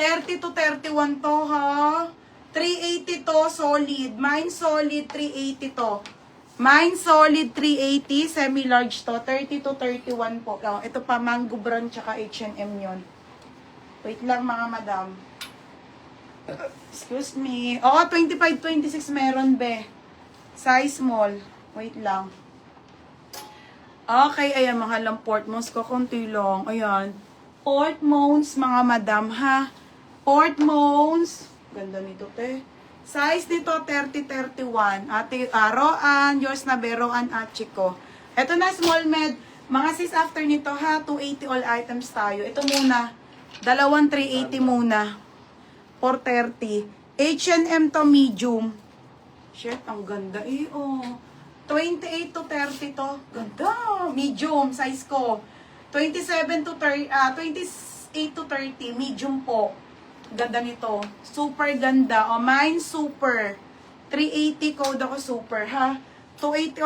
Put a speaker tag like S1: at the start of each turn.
S1: 30 to 31 to, ha? 380 to, solid. Mine solid, 380 to. Mine solid, 380. Semi-large to. 30 to 31 po. Oh, ito pa, Mango Brand, tsaka H&M yon. Wait lang, mga madam. Excuse me. Oo, 25-26 meron, be. Size small. Wait lang. Okay, ayan, mga lang Portmons ko. Kunti lang. Ayan. Portmons, mga madam, ha? Portmons. Ganda nito, te. Size nito, 30-31. Ate Roan, yours na be, Roan at Chico. Ito na, small med. Mga sis, after nito, ha? 280 all items tayo. Ito muna. Dalawang 380 muna. 430. H&M to, medium. Shit, ang ganda eh, oh. 28 to 30 to. Ganda. Medium, size ko. 27 to 30, 28 to 30. Medium po. Ganda nito. Super ganda. O, mine super. 380 code ako super, ha? 280